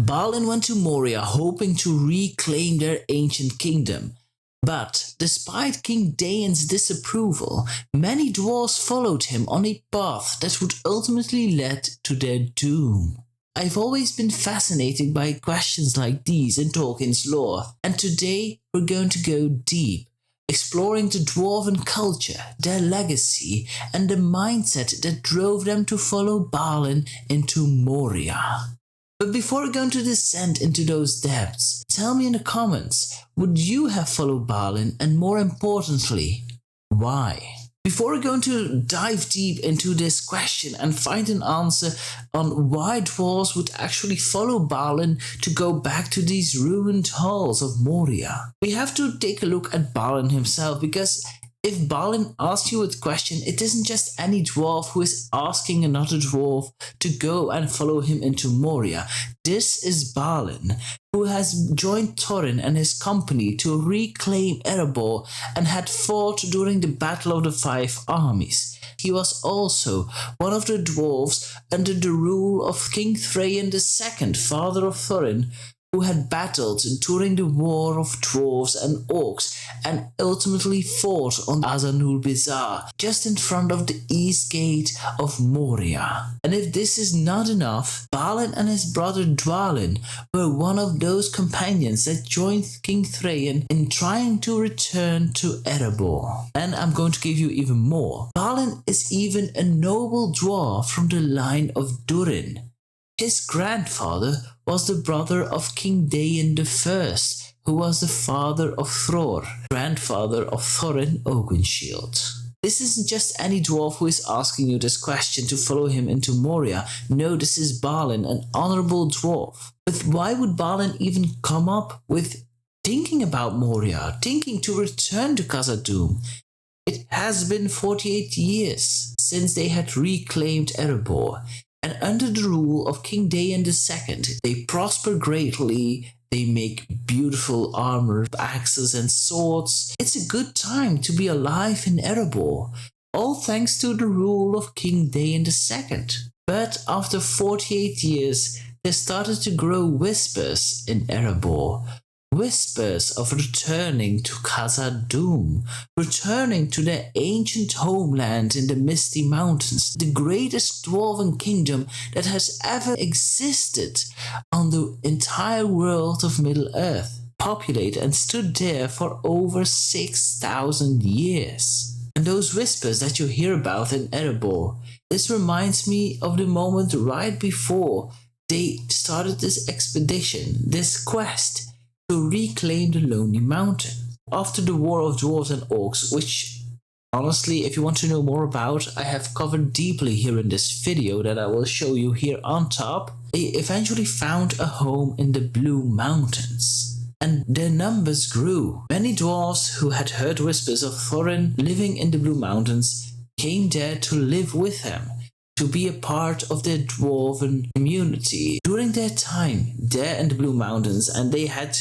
Balin went to Moria hoping to reclaim their ancient kingdom. But despite King Dain's disapproval, many dwarves followed him on a path that would ultimately lead to their doom. I've always been fascinated by questions like these in Tolkien's lore, and today we're going to go deep, exploring the dwarven culture, their legacy, and the mindset that drove them to follow Balin into Moria. But before we're going to descend into those depths, tell me in the comments, would you have followed Balin, and more importantly, why? Before we're going to dive deep into this question and find an answer on why dwarves would actually follow Balin to go back to these ruined halls of Moria, we have to take a look at Balin himself, because if Balin asks you a question, it isn't just any dwarf who is asking another dwarf to go and follow him into Moria. This is Balin, who has joined Thorin and his company to reclaim Erebor and had fought during the Battle of the Five Armies. He was also one of the dwarves under the rule of King Thrain II, father of Thorin, who had battled during the War of Dwarves and Orcs and ultimately fought on Azanul Bizarre, just in front of the east gate of Moria. And if this is not enough, Balin and his brother Dwalin were one of those companions that joined King Thrain in trying to return to Erebor. And I'm going to give you even more. Balin is even a noble dwarf from the line of Durin. His grandfather was the brother of King Dain I, who was the father of Thror, grandfather of Thorin Oakenshield. This isn't just any dwarf who is asking you this question to follow him into Moria. No, this is Balin, an honorable dwarf. But why would Balin even come up with thinking about Moria, thinking to return to Khazad-dûm? It has been 48 years since they had reclaimed Erebor. And under the rule of King Dain II, they prosper greatly, they make beautiful armor, axes and swords. It's a good time to be alive in Erebor, all thanks to the rule of King Dain II. But after 48 years, there started to grow whispers in Erebor. Whispers of returning to Khazad-dûm, returning to their ancient homeland in the Misty Mountains, the greatest dwarven kingdom that has ever existed on the entire world of Middle-earth, populated and stood there for over 6,000 years. And those whispers that you hear about in Erebor, this reminds me of the moment right before they started this expedition, this quest, to reclaim the Lonely Mountain. After the War of Dwarves and Orcs, which honestly, if you want to know more about, I have covered deeply here in this video that I will show you here on top, they eventually found a home in the Blue Mountains. And their numbers grew. Many dwarves who had heard whispers of Thorin living in the Blue Mountains came there to live with them, to be a part of their dwarven community during their time there in the Blue Mountains, and they had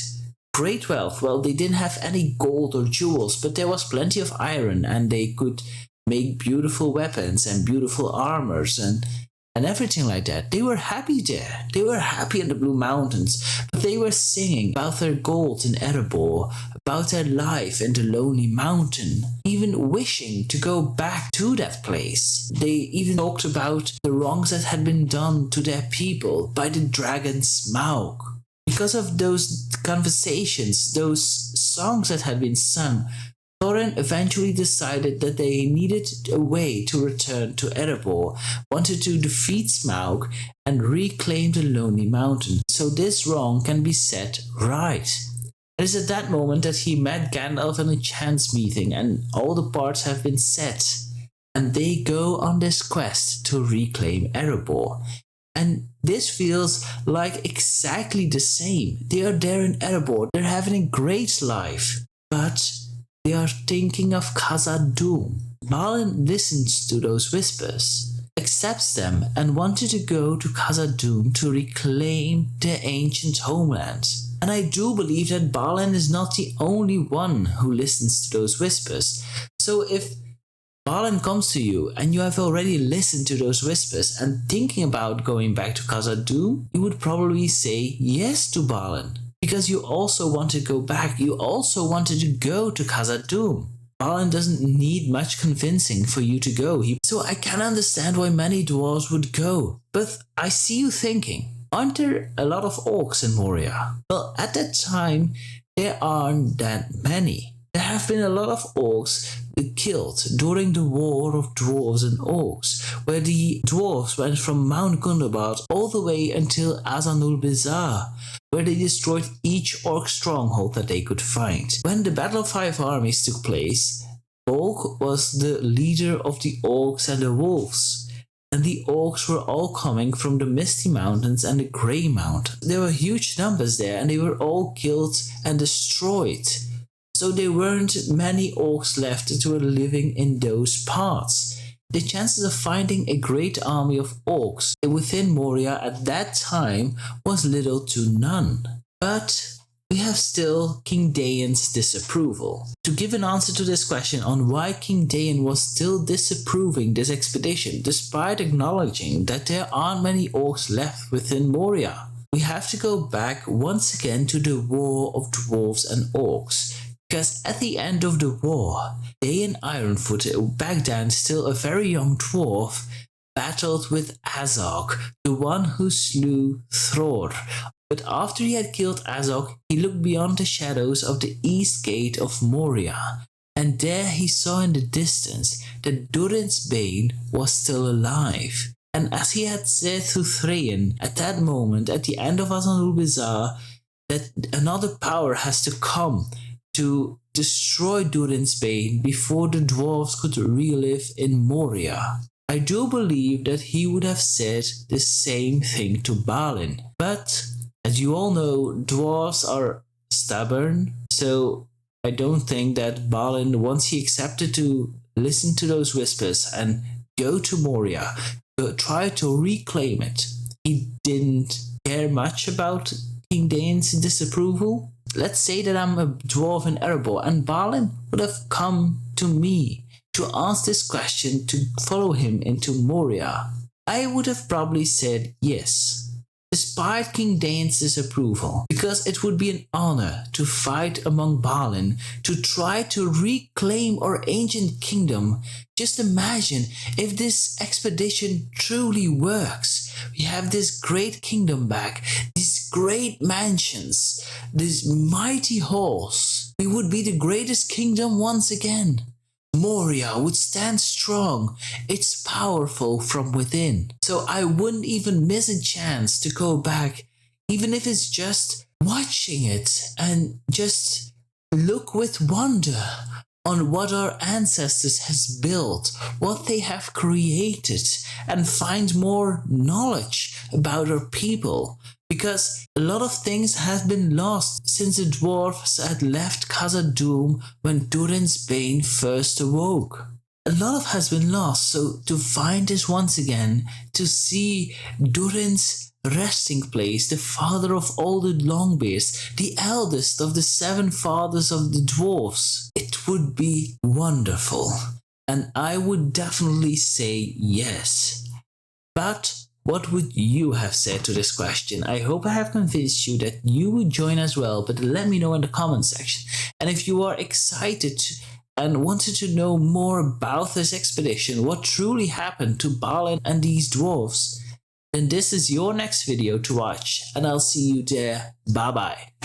great wealth. Well, they didn't have any gold or jewels, but there was plenty of iron, and they could make beautiful weapons and beautiful armors and everything like that. They were happy there. They were happy in the Blue Mountains, but they were singing about their gold in Erebor, about their life in the Lonely Mountain, even wishing to go back to that place. They even talked about the wrongs that had been done to their people by the dragon Smaug. Because of those conversations, those songs that had been sung, Thorin eventually decided that they needed a way to return to Erebor, wanted to defeat Smaug and reclaim the Lonely Mountain, so this wrong can be set right. It is at that moment that he met Gandalf in a chance meeting, and all the parts have been set, and they go on this quest to reclaim Erebor. And this feels like exactly the same. They are there in Erebor, they're having a great life, but they are thinking of Khazad-dûm. Balin listens to those whispers, accepts them, and wanted to go to Khazad-dûm to reclaim their ancient homeland. And I do believe that Balin is not the only one who listens to those whispers. So if Balin comes to you and you have already listened to those whispers and thinking about going back to Khazad-dûm, you would probably say yes to Balin. Because you also want to go back, you also wanted to go to Khazad-dûm. Balin doesn't need much convincing for you to go, so I can understand why many dwarves would go. But I see you thinking, aren't there a lot of orcs in Moria? Well, at that time, there aren't that many. There have been a lot of orcs killed during the war of dwarves and orcs, where the dwarves went from Mount Gundabad all the way until Azanul-Bizar, where they destroyed each orc stronghold that they could find. When the Battle of Five Armies took place, Bolg was the leader of the orcs and the wolves, and the orcs were all coming from the Misty Mountains and the Grey Mountains. There were huge numbers there, and they were all killed and destroyed. So there weren't many orcs left that were living in those parts. The chances of finding a great army of orcs within Moria at that time was little to none. But we have still King Dain's disapproval. To give an answer to this question on why King Dain was still disapproving this expedition, despite acknowledging that there aren't many orcs left within Moria, we have to go back once again to the war of dwarves and orcs. Because at the end of the war, Dain Ironfoot, back then still a very young dwarf, battled with Azog, the one who slew Thror. But after he had killed Azog, he looked beyond the shadows of the east gate of Moria, and there he saw in the distance that Durin's Bane was still alive. And as he had said to Thrain at that moment, at the end of Azanul-Bizar, that another power has to come to destroy Durin's Bane before the dwarves could relive in Moria. I do believe that he would have said the same thing to Balin. But, as you all know, dwarves are stubborn, so I don't think that Balin, once he accepted to listen to those whispers and go to Moria, try to reclaim it, he didn't care much about King Dain's disapproval. Let's say that I'm a dwarf in Erebor and Balin would have come to me to ask this question to follow him into Moria. I would have probably said yes, despite King Dain's disapproval, because it would be an honor to fight among Balin, to try to reclaim our ancient kingdom. Just imagine if this expedition truly works. We have this great kingdom back, these great mansions, these mighty halls. We would be the greatest kingdom once again. Moria would stand strong. It's powerful from within. So I wouldn't even miss a chance to go back, even if it's just watching it and just look with wonder on what our ancestors has built, what they have created, and find more knowledge about our people. Because a lot of things have been lost since the dwarves had left Khazad-dûm when Durin's Bane first awoke. A lot has been lost, so to find this once again, to see Durin's resting place, the father of all the Longbeards, the eldest of the 7 fathers of the dwarves, it would be wonderful. And I would definitely say yes. But what would you have said to this question? I hope I have convinced you that you would join as well, but let me know in the comment section. And if you are excited and wanted to know more about this expedition, what truly happened to Balin and these dwarves, then this is your next video to watch, and I'll see you there. Bye bye.